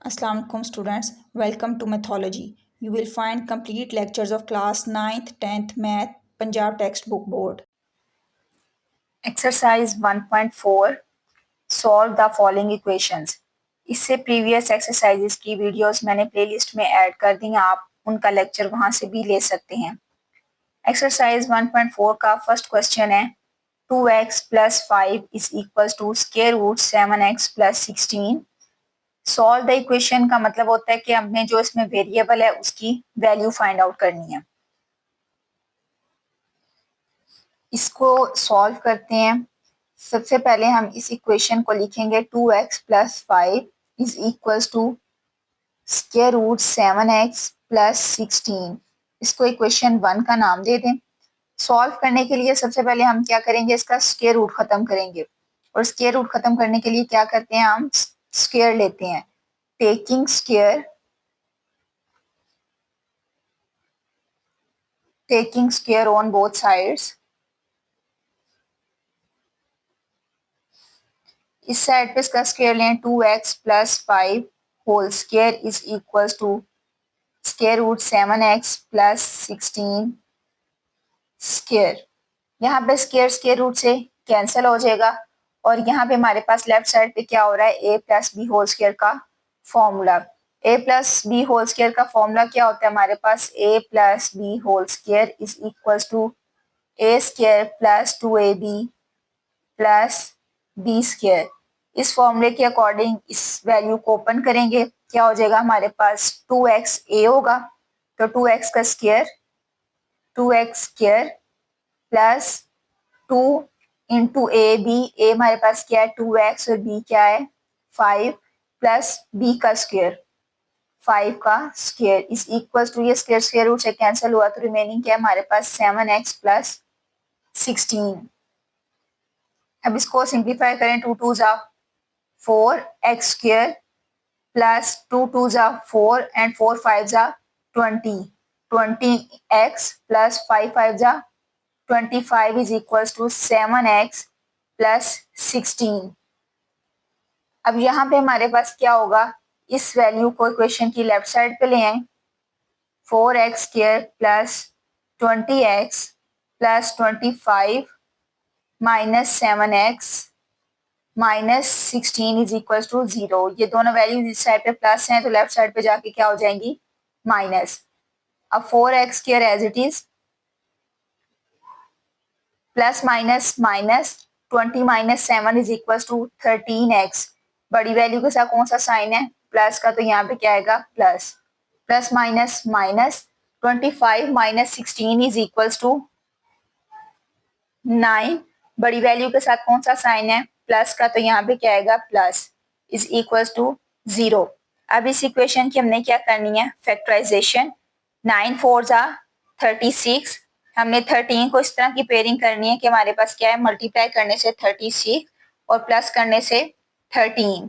Assalamu alaikum students, welcome to Mathology. You will find complete lectures of class 9th, 10th Math, Punjab Textbook Board. Exercise 1.4 Solve the following equations. इससे previous exercises की videos मैंने playlist में add कर दी हैं, आप उनका lecture वहां से भी ले सकते हैं। एक्सरसाइज 1.4 का फर्स्ट क्वेश्चन है 2x plus 5 is equals to square root 7x plus 16. Solve the equation का मतलब होता है कि हमने जो इसमें वेरिएबल है उसकी वैल्यू फाइंड आउट करनी है। इसको सॉल्व करते हैं। सबसे पहले हम इस इक्वेशन को लिखेंगे 2x plus 5 is equals to square root 7x plus 16। इसको इक्वेशन 1 का नाम दे दें। सॉल्व करने के लिए सबसे पहले हम क्या करेंगे, इसका स्क्वायर रूट खत्म करेंगे और स्क्वायर रूट खत्म करने के लिए क्या करते हैं, हम स्क्वायर लेते हैं। Taking square on both sides. इस साइड पे इसका स्क्वायर लें 2x plus 5 whole square is equals to square root 7x plus 16 square. यहाँ पे स्क्वायर रूट से कैंसिल हो जाएगा और यहाँ पे हमारे पास लेफ्ट साइड पे क्या हो रहा है, a plus B whole square का formula. a plus B whole square का फॉर्मूला क्या होता है, हमारे पास a plus B whole square is equals to a square plus 2ab plus b square. इस फॉर्मूले के अकॉर्डिंग इस वैल्यू को ओपन करेंगे, क्या हो जाएगा, हमारे पास 2x a होगा तो 2x का square 2x square plus 2 into A B. ए हमारे पास क्या है 2x और b क्या है 5 प्लस b का स्क्वायर 5 का स्क्वायर इज इक्वल टू, ये स्क्वायर रूट से कैंसिल हुआ तो रिमेनिंग क्या है हमारे पास 7x प्लस 16। अब इसको सिंप्लीफाई करें, 2 2 जा 4 x स्क्वायर प्लस 2 2 जा 4 एंड 4 5 जा 20x प्लस 5 5 जा 25 is equal to 7x plus 16। अब यहाँ पे हमारे पास क्या होगा, इस वैल्यू को इक्वेशन की लेफ्ट साइड पे ले आए। 4x square plus 20x plus 25 minus 7x minus 16 is equal to 0। ये दोनों वैल्यूज इस साइड पे प्लस हैं तो लेफ्ट साइड पे जाके क्या हो जाएंगी, माइनस। अब 4x square as it is plus minus minus 20 minus 7 is equal to 13x। बड़ी वैल्यू के साथ कौन सा साइन है, प्लस का, तो यहाँ पे क्या आएगा plus. Plus minus minus 25 minus 16 is equal to 9। बड़ी वैल्यू के साथ कौन सा साइन है, प्लस का, तो यहाँ पे क्या आएगा प्लस इज इक्वल टू 0। अब इस इक्वेशन की हमने क्या करनी है, फैक्टराइजेशन। 9 4 जा 36। हमने 13 को इस तरह की पेयरिंग करनी है कि हमारे पास क्या है, मल्टीप्लाई करने से 36 और प्लस करने से 13।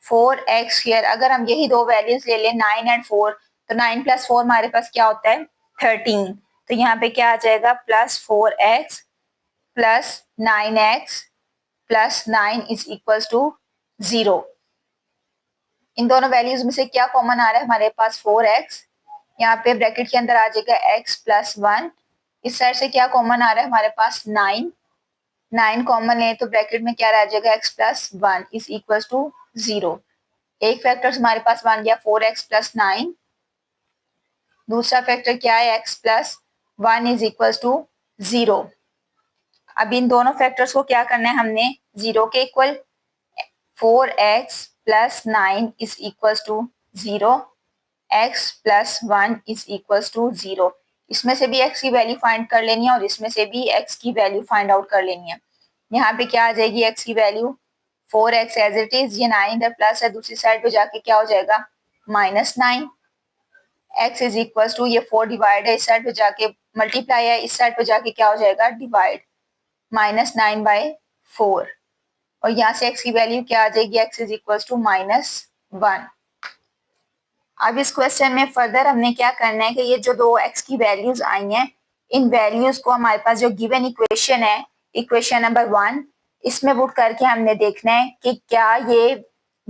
4x स्क्वायर, अगर हम यही दो वैल्यूज ले लें 9 एंड 4 तो 9 प्लस 4 हमारे पास क्या होता है 13। तो यहाँ पे क्या आ जाएगा plus 4x plus 9x plus 9 is equal to 0। इन दोनों वैल्यूज में से क्या कॉमन आ रहा है हमारे पास 4x, यहाँ पे ब्रैकेट के अंदर आ जाएगा x प्लस 1। इस साइड से क्या कॉमन आ रहा है हमारे पास 9 कॉमन ले तो ब्रैकेट में क्या रह जाएगा x plus 1 is equal to 0। एक फैक्टर हमारे पास बन गया 4x प्लस 9, दूसरा फैक्टर क्या है x plus 1 is equal to 0। अब इन दोनों फैक्टर्स को क्या करना है हमने, 0 के equal 4x plus 9 is equal to 0, x plus 1 is equal to 0। इसमें से भी x की वैल्यू फाइंड कर लेनी है और इसमें से भी x की वैल्यू फाइंड आउट कर लेनी है। यहाँ पे क्या आ जाएगी x की value 4x as it is, ये 9 इधर प्लस है, दूसरी साइड पे जाके क्या हो जाएगा minus 9। x is equal to, ये 4 डिवाइड है, इस साइड पे जाके मल्टीप्लाई है, इस साइड पे जाके क्या हो जाएगा डिवाइड, माइनस 9 बाई 4 और यहाँ से x की वैल्यू क्या आ जाएगी, x is equal to minus 1। अब इस क्वेश्चन में फर्दर हमने क्या करना है कि ये जो दो x की वैल्यूज आई हैं, इन वैल्यूज को हमारे पास जो गिवन इक्वेशन है, इक्वेशन नंबर 1, इसमें पुट करके हमने देखना है कि क्या ये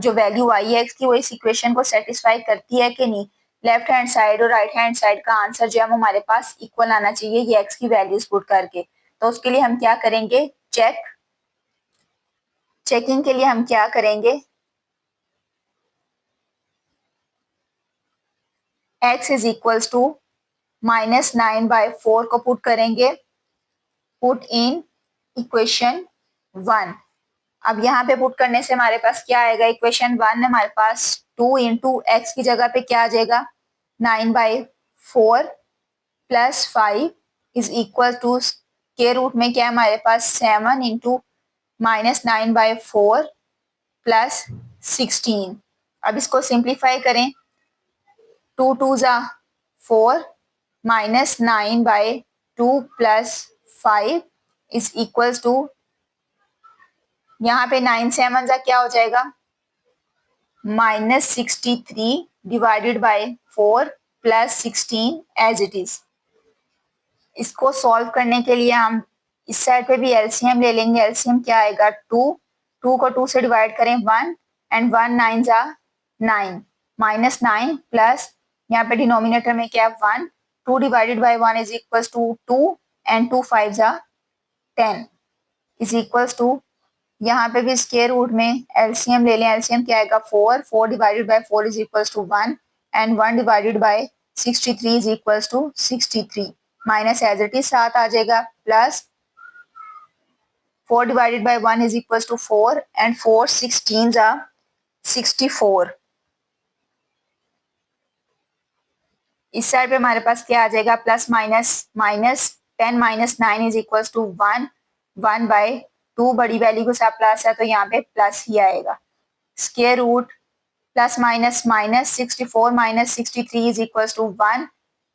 जो वैल्यू आई है एक्स की वो इस इक्वेशन को सेटिस्फाई करती है कि नहीं। लेफ्ट हैंड साइड और राइट हैंड साइड का आंसर जो है वो हमारे पास इक्वल आना चाहिए ये एक्स की वैल्यूज पुट करके। तो उसके लिए हम क्या करेंगे, चेकिंग के लिए हम क्या करेंगे, x इज इक्वल्स टू -9/4 को पुट करेंगे, पुट इन इक्वेशन 1। अब यहाँ पे पुट करने से हमारे पास क्या आएगा, इक्वेशन 1 में हमारे पास 2 इंटू एक्स की जगह पे क्या आ जाएगा 9/4 प्लस 5 इज इक्वल टू के रूट में क्या है हमारे पास 7 इंटू -9/4 प्लस 16। अब इसको सिंप्लीफाई करें, 2 2 जा 4 -9/2 प्लस 5 इज इक्वल्स टू, यहाँ पे 9 7 जा क्या हो जाएगा -63 divided by 4 plus 16 as it is. इसको सॉल्व करने के लिए हम इस साइड पे भी एलसीएम ले लेंगे। एलसीएम क्या आएगा 2, 2 को 2 से डिवाइड करें 1 एंड 1 9 जा 9 -9 प्लस यहाँ पे डिनोमिनेटर में क्या है 1, 2 divided by 1 is equals to 2 and 2 5 जा 10 इज इक्वल्स टू, यहाँ पे भी स्क्वायर रूट में एलसीएम ले लें। एलसीएम क्या आएगा 4, 4 divided by 4 is equals to 1 and 1 divided by 63 is equals to 63 minus as it is 7 आ जाएगा plus 4 divided by 1 is equals to 4 and 4 16 जा 64। इस साइड पे हमारे पास क्या आ जाएगा plus minus minus 10 minus 9 is equals to 1, 1/2 बड़ी वैल्यू के साथ प्लस है तो यहाँ पे प्लस ही आएगा। Square root plus minus minus 64 minus 63 is equals to 1,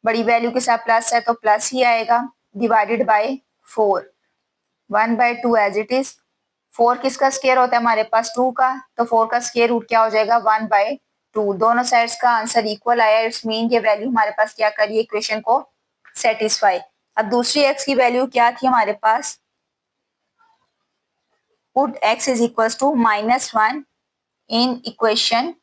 बड़ी वैल्यू के साथ प्लस है तो प्लस ही आएगा, divided by 4, 1/2 as it is. 4 किसका स्क्वायर होता है हमारे पास 2 का, तो 4 का स्क्वायर रूट क्या हो जाएगा 1/2। दोनों साइड्स का आंसर इक्वल आया, इट्स मीन ये वैल्यू हमारे पास क्या करिए इक्वेशन को सेटिस्फाई। अब दूसरी एक्स की वैल्यू क्या थी हमारे पास, put x is equals to -1 in equation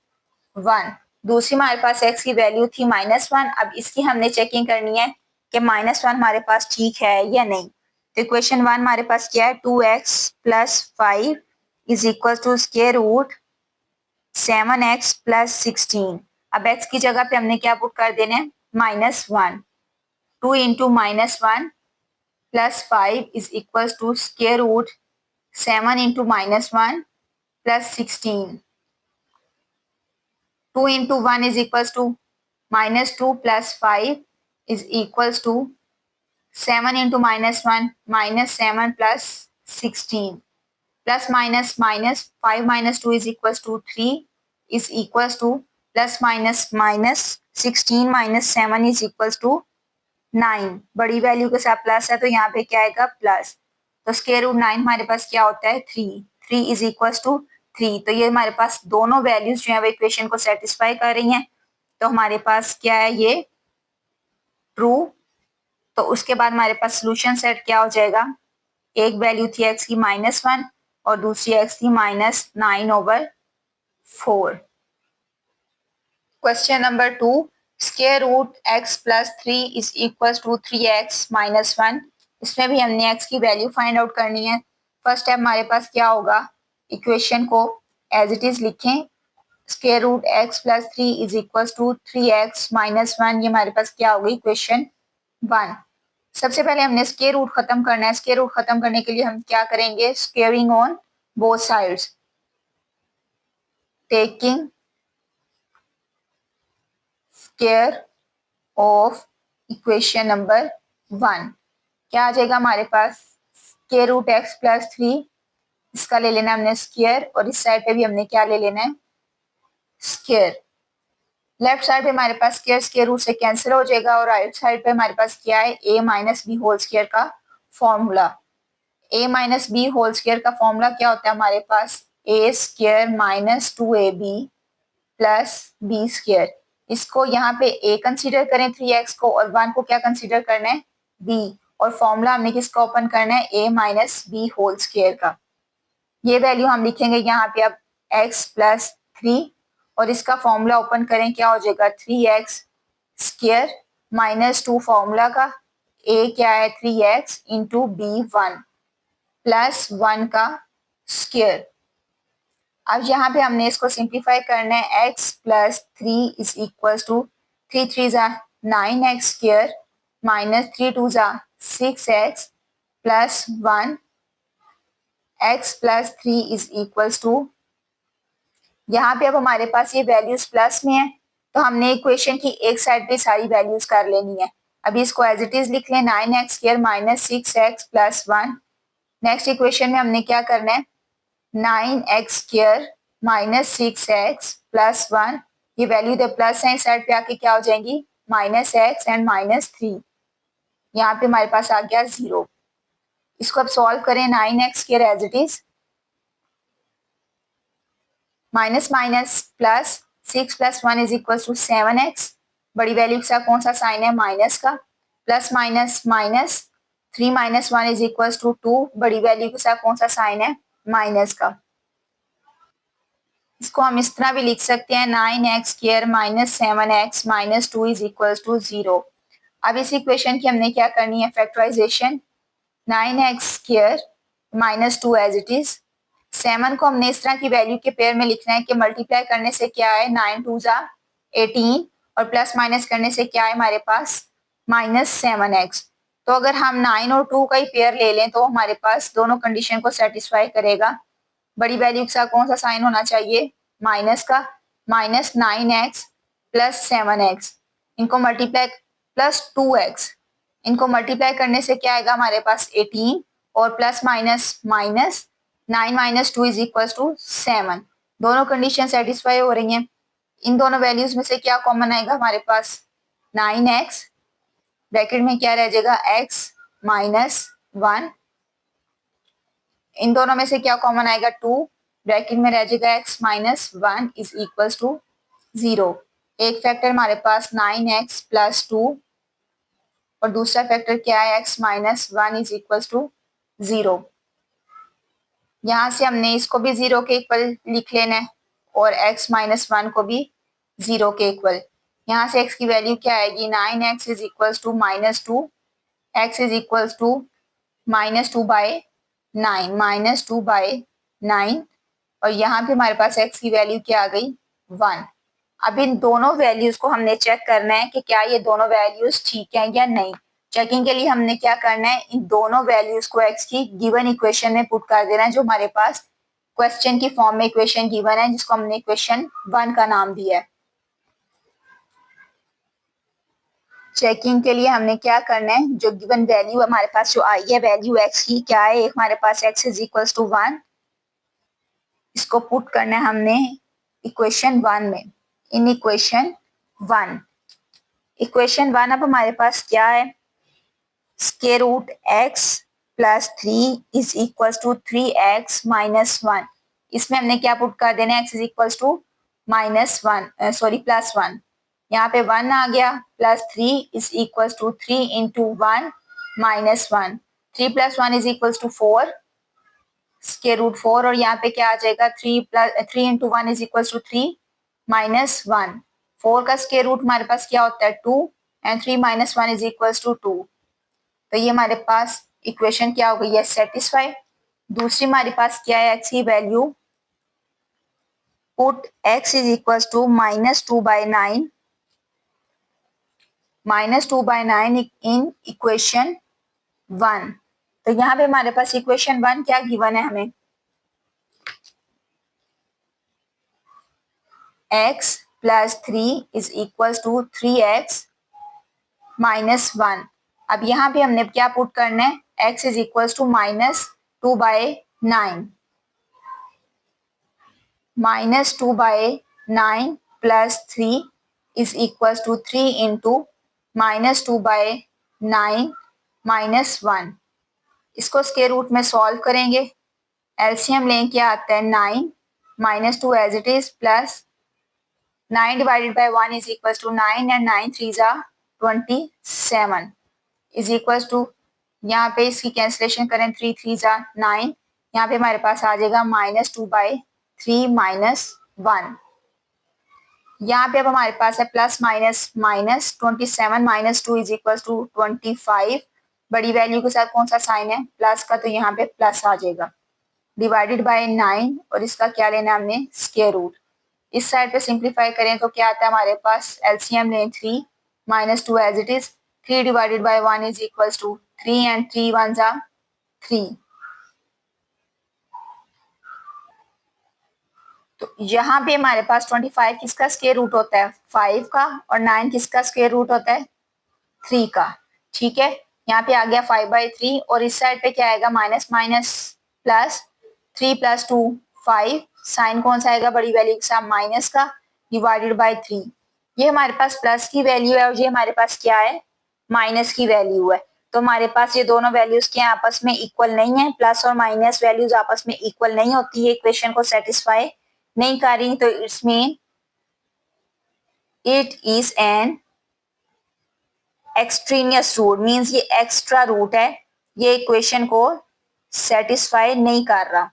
1। दूसरी हमारे पास x की वैल्यू थी -1। अब इसकी हमने चेकिंग करनी है कि -1 हमारे पास ठीक है या नहीं। तो इक्वेशन 1 हमारे पास क्या है 2x plus 5 is equal to square root 7x plus 16। अब x की जगह पे हमने क्या पुट कर देना है -1, 2 into -1 plus 5 is equal to square root 7 into -1 plus 16। 2 into 1 is equals to -2 plus 5 is equals to 7 into -1 -7 plus 16 plus minus minus 5 minus 2 is equals to 3 is equals to plus minus minus 16 minus 7 is equals to 9। बड़ी value के साथ plus है तो यहाँ पे क्या आएगा plus, तो स्क्वायर रूट 9 हमारे पास क्या होता है 3, 3 इज इक्वल्स टू 3। तो ये हमारे पास दोनों वैल्यूज जो है वो इक्वेशन को सेटिस्फाई कर रही हैं। तो हमारे पास क्या है ये ट्रू। तो उसके बाद हमारे पास सोल्यूशन सेट क्या हो जाएगा, एक वैल्यू थी x की -1 और दूसरी x थी -9/4। Question number 2, square root x plus 3 is equal to 3x minus 1। इसमें भी हमने x की वैल्यू फाइंड आउट करनी है। फर्स्ट स्टेप हमारे पास क्या होगा, इक्वेशन को एज इट इज लिखें, square root x plus 3 is equal to 3x minus 1। ये हमारे पास क्या होगी इक्वेशन 1। सबसे पहले हमने स्क्वायर रूट खत्म करना है। स्क्वायर रूट खत्म करने के लिए हम क्या करेंगे, squaring on both sides, taking square of equation number 1। क्या आ जाएगा हमारे पास, स्क्वायर रूट x प्लस 3, इसका ले लेना हमने स्क्वायर और इस साइड पे भी हमने क्या ले लेना है स्क्वायर। लेफ्ट साइड पे हमारे पास स्क्वायर स्क्वायर रूट से कैंसिल हो जाएगा और राइट साइड पे हमारे पास क्या है a minus B whole square का formula. a minus B whole square का फॉर्मूला क्या होता है हमारे पास, a square minus 2ab plus B square. इसको यहाँ पे a कंसीडर करें 3x को और 1 को क्या कंसीडर करना है b, और फॉर्मूला हमने किसका ओपन करना है a minus B whole square का। ये वैल्यू हम लिखेंगे यहाँ पे अब x प्लस 3 और इसका फॉर्मूला ओपन करें, क्या हो जाएगा 3x स्क्वायर माइनस 2 फॉर्मूला का, a क्या है 3x इंटू b1 प्लस 1 का स्क्वायर। अब यहाँ पे हमने इसको सिंप्लीफाई करना है, x plus 3 is equal to 3 3 ज़ा 9x स्क्वायर माइनस 3 2 ज़ा 6x plus 1 x plus 3 is equal to, यहाँ पे अब हमारे पास ये वैल्यूज प्लस में है तो हमने इक्वेशन की एक साइड पे सारी वैल्यूज कर लेनी है। अभी इसको एज इट इज लिख लें 9x square minus 6x plus 1। Next equation में हमने क्या करना है 9x square minus 6x plus 1, ये वैल्यू दे प्लस है, इस साइड पे आके क्या हो जाएंगी माइनस x एंड माइनस 3, यहाँ पे हमारे पास आ गया 0। इसको अब सॉल्व करें 9x square as it is minus minus plus 6 plus 1 is equal to 7x, बड़ी वैल्यू के साथ कौन सा साइन है माइनस का, plus minus minus 3 minus 1 is equal to 2, बड़ी वैल्यू के साथ कौन सा साइन है माइनस का। इसको हम इस तरह भी लिख सकते हैं 9x square minus 7x minus 2 is equal to 0। अब इस इक्वेशन की हमने क्या करनी है factorisation, 9x square minus 2 as it is, 7 को हमने इस तरह की वैल्यू के पेयर में लिखना है कि मल्टीप्लाई करने से क्या है 9 2 ज़ा 18 और प्लस माइनस करने से क्या है हमारे पास माइनस 7x। तो अगर हम 9 और 2 का ही पेयर ले लें तो हमारे पास दोनों कंडीशन को सेटिस्फाई करेगा। बड़ी वैल्यू के साथ कौन सा साइन होना चाहिए माइनस का, माइनस 9x प्लस 7x, इनको मल्टीप्लाई प्लस 2x, इनको मल्टीप्लाई करने से क्या आएगा हमारे पास 18 और plus minus minus 9 minus 2 is equal to 7, दोनों कंडीशन सेटिस्फाई हो रही हैं। इन दोनों वैल्यूज में से क्या कॉमन आएगा हमारे पास 9x, ब्रैकेट में क्या रह जाएगा x माइनस 1, इन दोनों में से क्या कॉमन आएगा 2, ब्रैकेट में रह जाएगा x minus 1 is equal to 0। एक फैक्टर हमारे पास 9x प्लस 2 और दूसरा फैक्टर क्या है x minus 1 is equal to 0। यहाँ से हमने इसको भी 0 के इक्वल लिख लेना है और x माइनस 1 को भी 0 के इक्वल। यहाँ से x की वैल्यू क्या आएगी 9x is equal to minus 2, x is equal to minus 2 by 9, minus 2 by 9 और यहाँ पे हमारे पास x की वैल्यू क्या आ गई 1। अब इन दोनों वैल्यूज को हमने चेक करना है कि क्या ये दोनों वैल्यूज ठीक है या नहीं। चेकिंग के लिए हमने क्या करना है इन दोनों वैल्यूज को x की गिवन इक्वेशन में पुट कर देना है, जो हमारे पास क्वेश्चन की फॉर्म में इक्वेशन गिवन है जिसको हमने इक्वेशन 1 का नाम दिया है। चेकिंग के लिए हमने क्या करना है जो गिवन वैल्यू हमारे पास जो आई है वैल्यू x की क्या है, एक हमारे पास x इज इक्वल टू 1, इसको पुट करना है हमने इक्वेशन 1 में, इन इक्वेशन 1। इक्वेशन 1 अब हमारे पास क्या है square root x plus 3 is equal to 3x minus 1, इसमें हमने क्या पुट कर देना है x is equal to minus 1 sorry plus 1, यहाँ पे 1 आ गया plus 3 is equal to 3 into 1 minus 1, 3 plus 1 is equal to 4 square root 4 और यहाँ पे क्या आ जाएगा 3 into 1 is equal to 3 minus 1, 4 का स्क्वायर रूट हमारे पास क्या होता है 2 and 3 minus 1 is equal to 2। तो ये हमारे पास इक्वेशन क्या हो गई है सेटिस्फाई। दूसरी हमारे पास क्या है x की value, put x is equal to minus 2 by 9, minus 2 by 9 in equation 1। तो यहाँ पे हमारे पास इक्वेशन 1 क्या गिवन है हमें x plus 3 is equal to 3x minus 1। अब यहाँ पे हमने क्या पुट करना है x is equal to minus 2 by 9, minus 2 by 9 plus 3 is equal to 3 into minus 2 by 9 minus 1। इसको स्क्वायर रूट में सॉल्व करेंगे, एलसीएम लें क्या आता है 9 minus 2 as it is plus 9 divided by 1 is equal to 9 and 9 3 ज़ा 27 is equal to, यहाँ पे इसकी कैंसिलेशन करें 3 3 ज़ा 9, यहाँ पे हमारे पास आ जाएगा माइनस 2 बाई 3 माइनस 1। यहाँ पे अब हमारे पास है plus minus minus, 27 minus 2 is equal to 25। बड़ी वैल्यू के साथ कौन सा साइन है, प्लस का, तो यहाँ पे प्लस आ जाएगा, डिवाइडेड बाय 9, और इसका क्या लेना हमने, स्क्वायर रूट। इस साइड पे सिंप्लीफाई करें तो क्या आता है हमारे पास, एलसीएम लें 3 minus 2 as it is, 3 divided by 1 is equal to 3 and 3 1 जा 3। तो यहाँ पे हमारे पास 25 किसका स्क्वायर रूट होता है, 5 का, और 9 किसका स्क्वायर रूट होता है, 3 का। ठीक है, यहाँ पे आ गया 5/3, और इस साइड पे क्या आएगा, minus minus plus, 3 plus 2 5, sign कौन सा आएगा, बड़ी वैल्यू के साथ माइनस का, डिवाइडेड बाय 3। ये हमारे पास प्लस की वैल्यू है और ये हमारे पास क्या है, माइनस की वैल्यू है। तो हमारे पास ये दोनों वैल्यूज क्या आपस में इक्वल नहीं है, प्लस और माइनस वैल्यूज आपस में इक्वल नहीं होती है, इक्वेशन को सेटिस्फाई नहीं कर रही, तो it's mean it is an extraneous root, means ये एक्स्ट्रा रूट है, ये इक्वेशन को सेटिस्फाई नहीं कर रहा।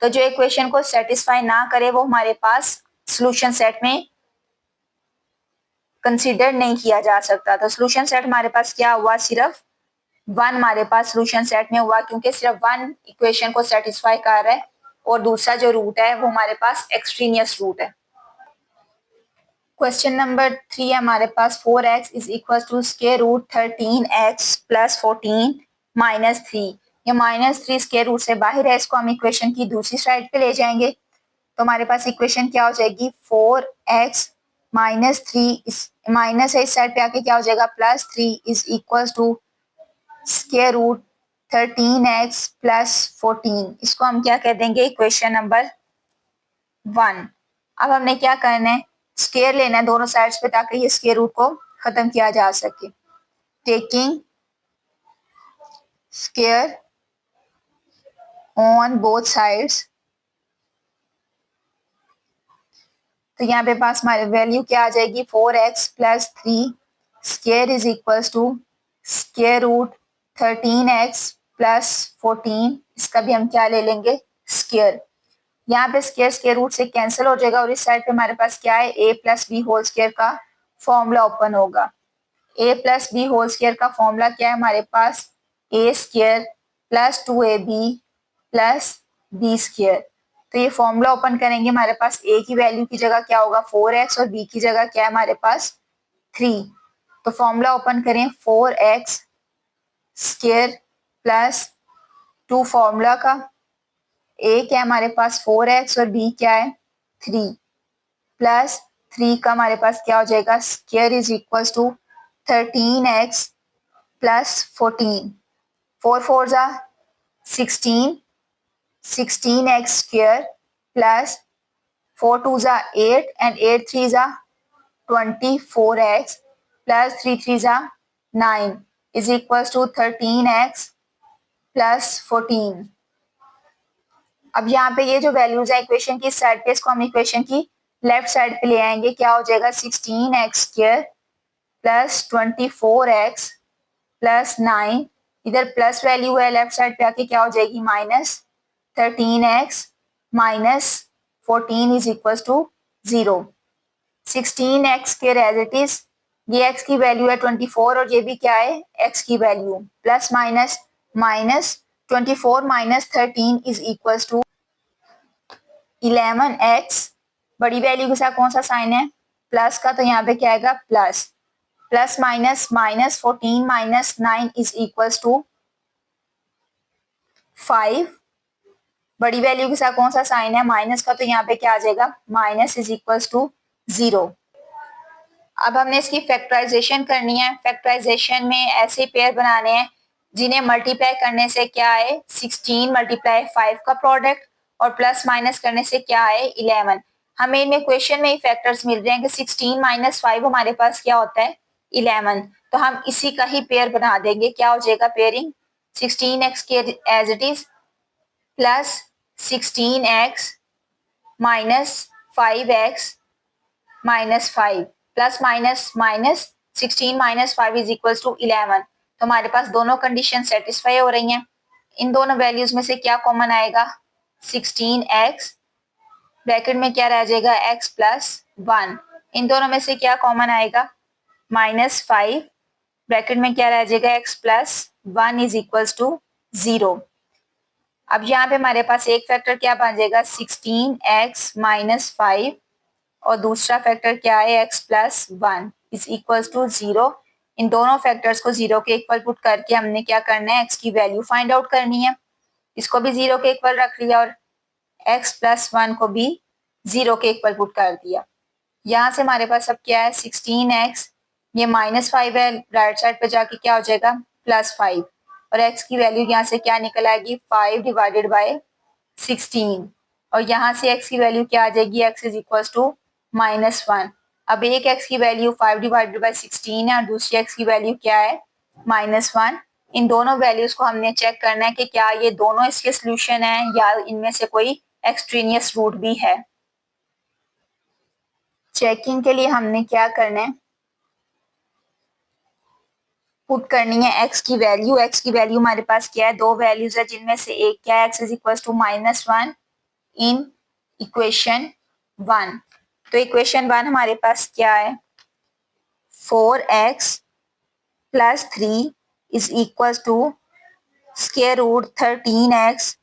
तो जो इक्वेशन को सेटिस्फाई ना करे वो हमारे पास सॉल्यूशन सेट में कंसीडर नहीं किया जा सकता। तो सॉल्यूशन सेट हमारे पास क्या हुआ, सिर्फ 1 हमारे पास सॉल्यूशन सेट में हुआ, क्योंकि सिर्फ 1 इक्वेशन को सेटिस्फाई कर रहा है, और दूसरा जो रूट है वो हमारे पास एक्सट्रीनियस रूट है। क्वेश्चन नंबर 3 है हमारे पास, 4x is equal to square root 13x plus 14 minus 3। ये माइनस 3 स्क्वायर रूट से बाहर है, इसको हम इक्वेशन की दूसरी साइड पे ले जाएंगे। तो हमारे पास इक्वेशन क्या हो जाएगी, 4x माइनस 3, माइनस है इस साइड पे आके क्या हो जाएगा, plus 3 is equal to square root 13x plus 14। इसको हम क्या कह देंगे, इक्वेशन नंबर 1। अब हमने क्या करना है, स्क्वायर लेना है दोनों साइड्स पे, ताकि ये स्क्वायर रूट को खत्म किया जा सके। Taking square on both sides, तो यहाँ पे पास हमारे वैल्यू क्या आ जाएगी, 4x plus 3 square is equal to square root 13x plus 14। इसका भी हम क्या ले लेंगे, स्क्वायर। यहाँ पे स्क्वायर स्क्वायर रूट से कैंसिल हो जाएगा, और इस साइड पे हमारे पास क्या है, a plus B whole square का फॉर्मूला ओपन होगा। a plus B whole square का फॉर्मूला क्या है हमारे पास, a square plus 2ab plus B square. तो ये फॉर्मूला ओपन करेंगे, हमारे पास a की वैल्यू की जगह क्या होगा, 4x, और b की जगह क्या है हमारे पास 3। तो फॉर्मूला ओपन करें, 4x स्क्वायर प्लस 2 फॉर्मूला का, a क्या है हमारे पास 4x और b क्या है 3, प्लस 3 का हमारे पास क्या हो जाएगा, square is equal to 13x plus 14, 4 4 जा 16, 16x स्क्वायर प्लस 4 2 जा 8 एंड 8 3 जा 24x प्लस 3 3 जा 9 is equal to 13x plus 14। अब यहाँ पे ये जो वैल्यूज है इक्वेशन की साइड पे, इसको हम इक्वेशन की लेफ्ट साइड पे ले आएंगे, क्या हो जाएगा, 16x square plus 24x plus 9, इधर प्लस वैल्यू है, लेफ्ट साइड पे आके क्या हो जाएगी, minus 13x minus 14 is equal to 0। 16x square as it is, ये x की वैल्यू है 24, और ये भी क्या है, x की value, plus minus minus 24 minus 13 is equal to 11x। बड़ी वैल्यू के साथ कौन सा साइन है, प्लस का, तो यहाँ पे क्या आएगा, plus, plus minus minus 14 minus 9 is equal to 5। बड़ी वैल्यू के साथ कौन सा साइन है, माइनस का, तो यहाँ पे क्या आ जाएगा, माइनस इज इक्वल टू 0। अब हमने इसकी फैक्टराइजेशन करनी है। फैक्टराइजेशन में ऐसे पेयर बनाने हैं जिन्हें मल्टीप्लाई करने से क्या है, 16 मल्टीप्लाई 5 का प्रोडक्ट, और प्लस माइनस करने से क्या है, 11। हमें इनमें क्वेश्चन में ही फैक्टर्स मिल रहे हैं कि 16 माइनस 5 हमारे पास क्या होता है, 11। तो हम इसी का ही पेयर बना देंगे, क्या हो जाएगा पेयरिंग, 16x के as it is plus 16x minus 5x minus 5, plus minus minus 16 minus 5 is equal to 11। तो हमारे पास दोनों कंडीशन सेटिस्फाई हो रही हैं। इन दोनों वैल्यूज में से क्या कॉमन आएगा, 16x, ब्रैकेट में क्या रह जाएगा, x प्लस 1 इन दोनों में से क्या कॉमन आएगा, -5, ब्रैकेट में क्या रह जाएगा, x plus 1 is equals to 0। अब यहाँ पे हमारे पास एक फैक्टर क्या बन जाएगा, 16x माइनस 5, और दूसरा फैक्टर क्या है, x plus 1 is equals to 0। इन दोनों फैक्टर्स को 0 के इक्वल पुट करके हमने क्या करना है, x की वैल्यू फाइंड आउट करनी है। इसको भी 0 के इक्वल रख लिया और x प्लस 1 को भी 0 के इक्वल पुट कर दिया। यहाँ से हमारे पास अब क्या है, 16x, ये -5 है, राइट साइड पे जाके क्या हो जाएगा, +5, और x की वैल्यू यहाँ से क्या निकल आएगी, 5 डिवाइडेड बाय 16, और यहाँ से x की वैल्यू क्या आ जाएगी, x इज इक्वल टू -1। अब एक x की वैल्यू 5 डिवाइडेड बाय 16 है और दूसरी x की वैल्यू क्या है, -1। इन दोनों वैल्यूज को हमने चेक करना है कि क्या ये दोनों इसके सोल्यूशन है या इनमें से कोई एक्सट्रेनियस रूट भी है। चेकिंग के लिए हमने क्या करना है, पुट करनी है x की वैल्यू। x की वैल्यू हमारे पास क्या है, दो वैल्यूज है जिनमें से एक क्या है, x is equal to -1 in equation 1। तो इक्वेशन 1 हमारे पास क्या है, 4x plus 3 is equal to square root 13x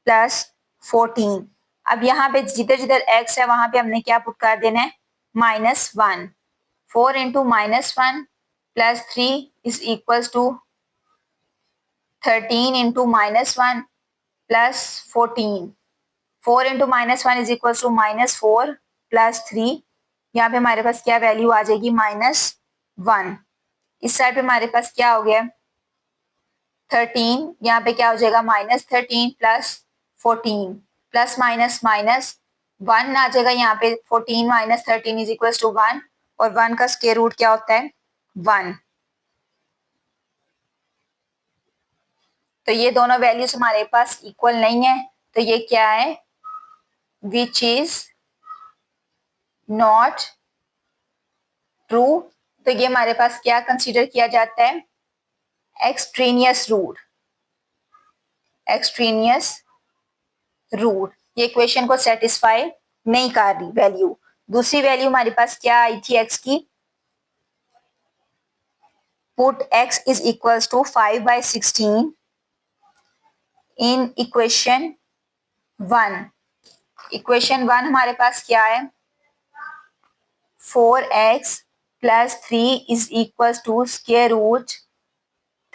plus 14। अब यहाँ पे जिधर जिधर x है वहां पे हमने क्या पुट कर देना है, -1। 4 into -1 plus 3 is equal to 13 into -1 plus 14। 4 into -1 is equal to -4 plus 3। यहाँ पे हमारे पास क्या वैल्यू आ जाएगी, -1। इस साइड पे हमारे पास क्या हो गया, 13, यहाँ पे क्या हो जाएगा, -13 प्लस 14, प्लस माइनस माइनस 1 आ जाएगा यहाँ पे, 14 माइनस 13 इज इक्वल टू 1, और 1 का स्क्वायर रूट क्या होता है, 1। तो ये दोनों वैल्यूज हमारे पास इक्वल नहीं है, तो ये क्या है, विच इज नॉट ट्रू। तो ये हमारे पास क्या कंसीडर किया जाता है, एक्सट्रेनियस रूट। एक्सट्रेनियस रूट ये इक्वेशन को सेटिस्फाई नहीं कर रही वैल्यू। दूसरी वैल्यू हमारे पास क्या आई थी x की, put x is equal to 5/16 in equation 1। Equation 1 हमारे पास क्या है, 4x plus 3 is equal to square root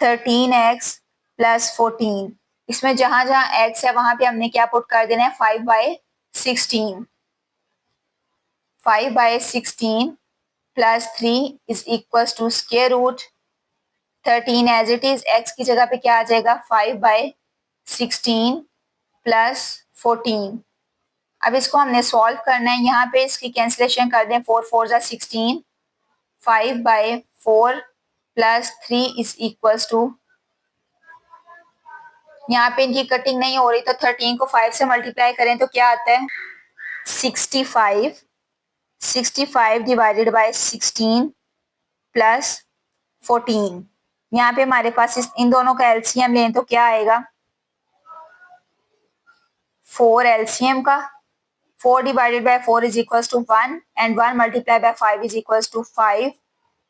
13x plus 14। इसमें जहां जहां x है वहां पे हमने क्या पुट कर देना है, 5/16। 5/16 plus 3 is equal to square root 13 as it is, x की जगह पे क्या आ जाएगा, 5/16 प्लस 14। अब इसको हमने सॉल्व करना है, यहाँ पे इसकी कैंसिलेशन कर दें, 4 4 जा 16, 5/4 प्लस 3 इज इक्वल टू, यहाँ पे इनकी कटिंग नहीं हो रही तो 13 को 5 से मल्टीप्लाई करें तो क्या आता है, 65। 65 डिवाइडेड बाय 16 प्लस 14। यहाँ पे हमारे पास इन दोनों का एलसीएम लें तो क्या आएगा, 4 एलसीएम का, 4 divided by 4 is equal to 1 and 1 multiply by 5 is equal to 5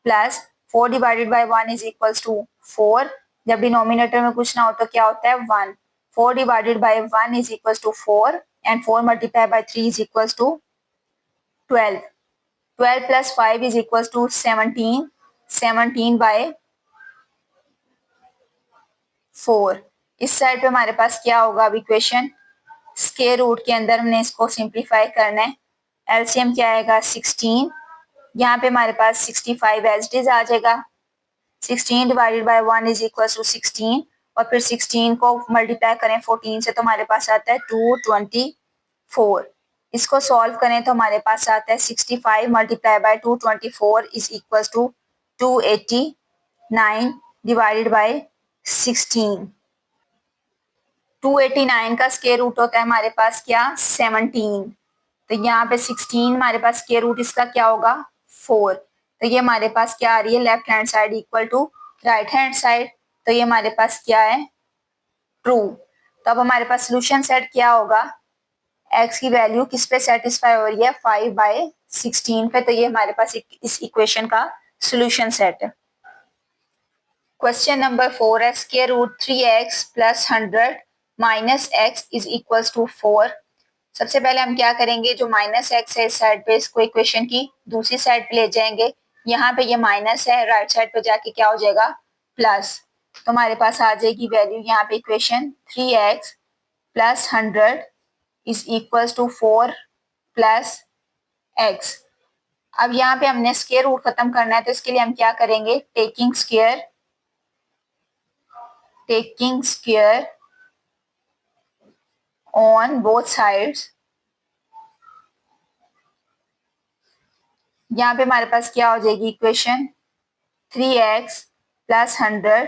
plus 4 divided by 1 is equal to 4। जब डिनोमिनेटर में कुछ ना हो तो क्या होता है, 1। 4 divided by 1 is equal to 4 and 4 multiply by 3 is equal to 12। 12 plus 5 is equal to 17। 17 by 4। इस साइड पे हमारे पास क्या होगा, अब इक्वेशन स्क्वायर रूट के अंदर हमने इसको सिंप्लीफाई करना है। एलसीएम क्या आएगा, 16। यहाँ पे हमारे पास 65 एज इट इज आ जाएगा। 16 divided by 1 is equal to 16, और फिर 16 को मल्टीप्लाई करें 14 से तो हमारे पास आता है 224। इसको सॉल्व करें तो हमारे पास आता है 65 multiply by 224 is equal to 289 divided by 16। 289 का स्क्वायर रूट होता है हमारे पास क्या, 17। तो यहाँ पे 16 हमारे पास स्क्वायर रूट इसका क्या होगा, 4। तो ये हमारे पास क्या आ रही है, left hand side equal to right hand side. तो ये हमारे पास क्या है, ट्रू। तो अब हमारे पास सोल्यूशन सेट क्या होगा, x की वैल्यू किस पे सेटिस्फाई हो रही है, 16 पे, तो ये हमारे पास इस इक्वेशन का सोल्यूशन सेट है। क्वेश्चन नंबर 4 है square root 3x plus 100 minus x is equals to 4। सबसे पहले हम क्या करेंगे, जो माइनस x है इस साइड पे, इसको इक्वेशन की दूसरी साइड पे ले जाएंगे। यहाँ पे ये माइनस है, राइट साइड पे जाके क्या हो जाएगा, प्लस। तो हमारे पास आ जाएगी वैल्यू यहाँ पे equation 3x plus 100 is equals to 4 plus x। अब यहाँ पे हमने स्क्वायर रूट खत्म करना है, तो इसके लिए हम क्या करेंगे, taking square on both sides. यहाँ पे हमारे पास क्या हो जाएगी इक्वेशन 3x प्लस 100,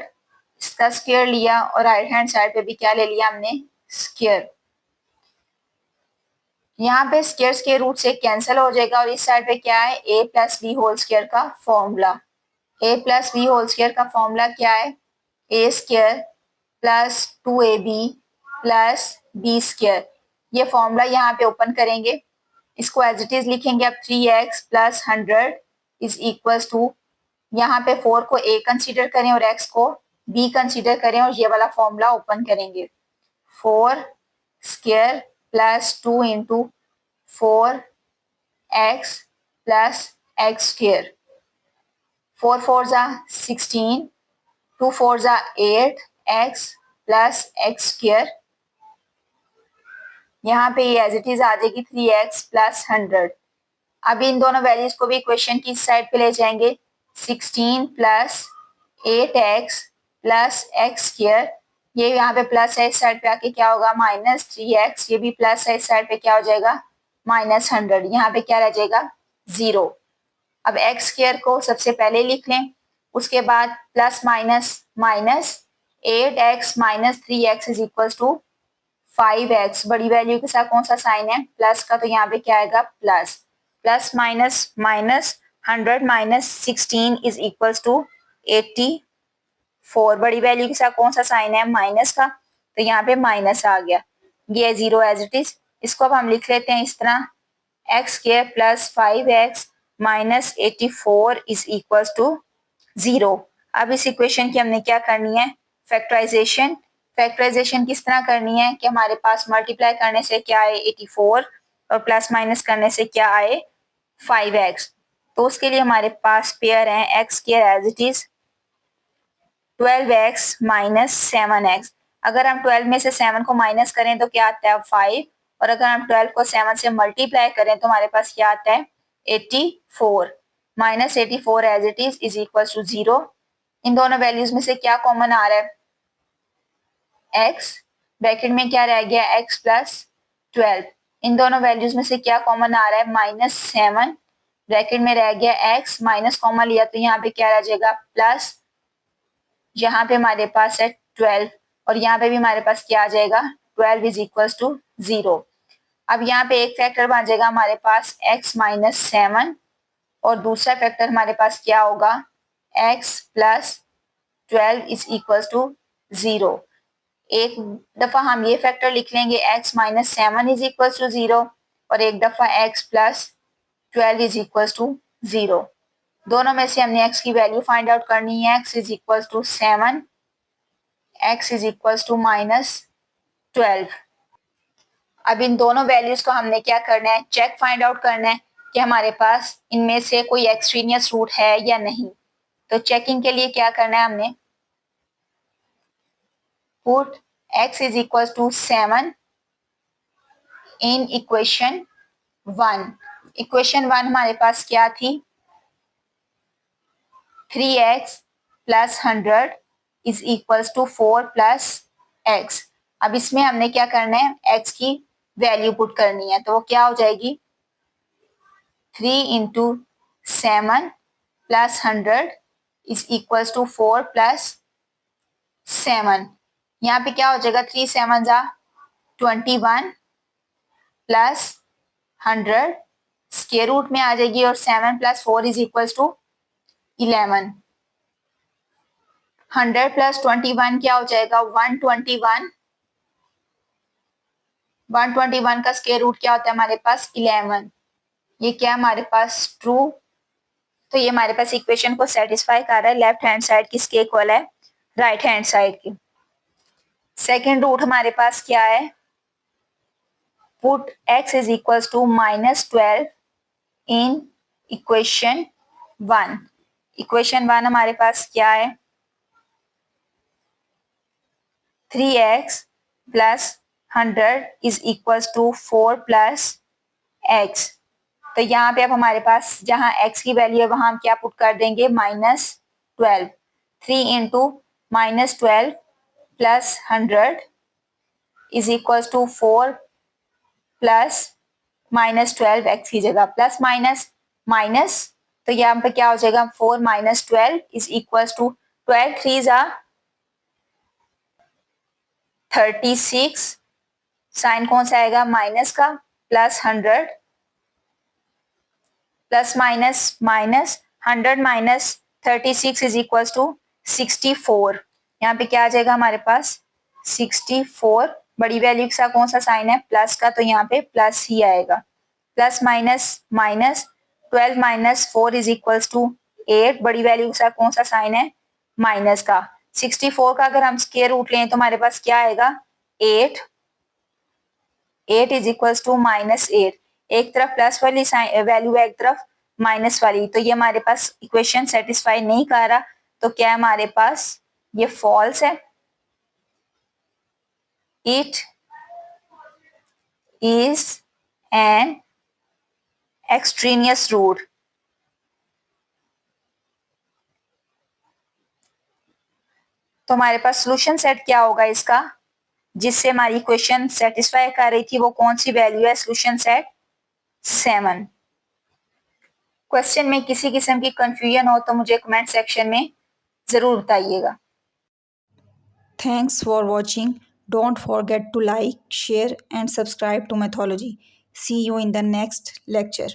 इसका स्क्वायर लिया और राइट हैंड साइड पे भी क्या ले लिया हमने, स्क्वायर। यहाँ पे स्क्वायर रूट से कैंसिल हो जाएगा और इस साइड पे क्या है, a plus B whole square का formula. a plus B whole square का फॉर्मूला क्या है, a square plus 2ab plus b square. ये फॉर्मूला यहाँ पे ओपन करेंगे, इसको एज इट इज लिखेंगे। अब 3x plus 100 is equals to, यहाँ पे 4 को a कंसीडर करें और x को b कंसीडर करें और ये वाला फॉर्मूला ओपन करेंगे। 4 square plus 2 into 4x plus x square. 4 4 जा 16, 2 4 जा 8x प्लस x स्क्वायर। यहाँ पे ये एज इट इज आ जाएगी 3x प्लस 100। अब इन दोनों वैल्यूज को भी इक्वेशन की साइड पे ले जाएंगे। 16 plus 8x plus x square, ये यहाँ पे प्लस है, इस साइड पे आके क्या होगा, माइनस 3x। ये भी प्लस है, इस साइड पे क्या हो जाएगा, माइनस 100। यहाँ पे क्या रह जाएगा, 0। अब x स्क्वायर को सबसे पहले लिख लें, उसके बाद plus minus minus 8x minus 3x is equal to 5x। बड़ी वैल्यू के साथ कौन सा साइन है, प्लस का, तो यहाँ पे क्या आएगा, plus. Plus minus minus 100 minus 16 is equal to 84। बड़ी वैल्यू के साथ कौन सा साइन है, माइनस का, तो यहाँ पे माइनस आ गया। ये 0 एज इट इज। इसको अब हम लिख लेते हैं इस तरह, x square plus 5x minus 84 is equal to 0। अब इस इक्वेशन की हमने क्या करनी है, फैक्टराइजेशन। फैक्टराइजेशन किस तरह करनी है कि हमारे पास मल्टीप्लाई करने से क्या आए, 84, और प्लस माइनस करने से क्या आए, 5x। तो उसके लिए हमारे पास पेयर है x square as it is 12x minus 7x। अगर हम 12 में से 7 को माइनस करें तो क्या आता है, 5। और अगर हम 12 को 7 से मल्टीप्लाई करें तो हमारे पास क्या आता है, 84। Minus 84 as it is equal to 0। इन दोनों वैल्यूज में से क्या कॉमन आ रहा है, x। ब्रैकेट में क्या रह गया, x प्लस 12। इन दोनों वैल्यूज में से क्या कॉमन आ रहा है, माइनस 7। ब्रैकेट में रह गया x, माइनस कॉमन लिया तो यहाँ पे क्या रह जाएगा, प्लस। यहाँ पे हमारे पास है 12 और यहाँ पे भी हमारे पास क्या आ जाएगा, 12 इज इक्वल टू 0। अब यहाँ पे एक फैक्टर बन जाएगा हमारे पास x माइनस 7 और दूसरा फैक्टर हमारे पास क्या होगा, x plus 12 is equal to 0। एक दफा हम ये फैक्टर लिख लेंगे, x minus 7 is equal to 0, और एक दफा x plus 12 is equal to 0। दोनों में से हमने x की वैल्यू फाइंड आउट करनी है। x is equal to 7, x is equal to minus 12। अब इन दोनों वैल्यूज को हमने क्या करना है, चेक फाइंड आउट करना है कि हमारे पास इनमें से कोई एक्सट्रेनियस रूट है या नहीं। तो चेकिंग के लिए क्या करना है, हमने put x is equal to 7 in equation 1। Equation 1 हमारे पास क्या थी, 3x plus 100 is equal to 4 plus x। अब इसमें हमने क्या करना है, x की वैल्यू पुट करनी है, तो वो क्या हो जाएगी, 3 into 7 plus 100 is equal to 4 plus 7। यहाँ पे क्या हो जाएगा, 3 7 जा 21 प्लस 100 स्क्वायर रूट में आ जाएगी और 7 plus 4 is equal to 11। 100 plus 21 क्या हो जाएगा, 121। 121 का स्क्वायर रूट क्या होता है हमारे पास, 11। ये क्या हमारे पास ट्रू, तो ये हमारे पास इक्वेशन को सेटिस्फाई कर रहा है। लेफ्ट हैंड साइड किसके इक्वल है, राइट हैंड साइड की। सेकेंड रूट हमारे पास क्या है, put x is equal to -12 in equation 1। Equation 1 हमारे पास क्या है, 3x plus 100 is equal to 4 plus x। तो यहाँ पे अब हमारे पास जहाँ x की वैल्यू है वहां हम क्या पुट कर देंगे, -12। 3 into -12 plus 100 is equal to 4 plus -12 x की जगह प्लस माइनस माइनस, तो यहाँ पे क्या हो जाएगा, 4 माइनस 12 इज इक्वल टू 12 3 जा 36, साइन कौन सा आएगा, माइनस का, plus 100 plus minus minus 100 minus 36 is equal to 64। यहाँ पे क्या आ जाएगा हमारे पास 64, बड़ी वैल्यू का कौन सा साइन है, प्लस का, तो यहाँ पे प्लस ही आएगा। Plus minus minus 12 minus 4 is equal to 8, बड़ी वैल्यू के साथ कौन सा साइन है, माइनस का। 64 का अगर हम स्क्वायर रूट लें तो हमारे पास क्या आएगा, 8 इज इक्वल टू -8। एक तरफ प्लस वाली वैल्यू है, एक तरफ माइनस वाली, तो ये हमारे पास इक्वेशन सेटिस्फाई नहीं कर रहा, तो क्या हमारे पास ये फॉल्स है। It is an extraneous root. तो हमारे पास सोल्यूशन सेट क्या होगा इसका, जिससे हमारी इक्वेशन सेटिस्फाई कर रही थी, वो कौन सी वैल्यू है, सोल्यूशन सेट 7। क्वेश्चन में किसी किस्म की कंफ्यूजन हो तो मुझे कमेंट सेक्शन में जरूर बताइएगा। Thanks for watching. Don't forget to like, share and subscribe to Mathology. See you in the next lecture.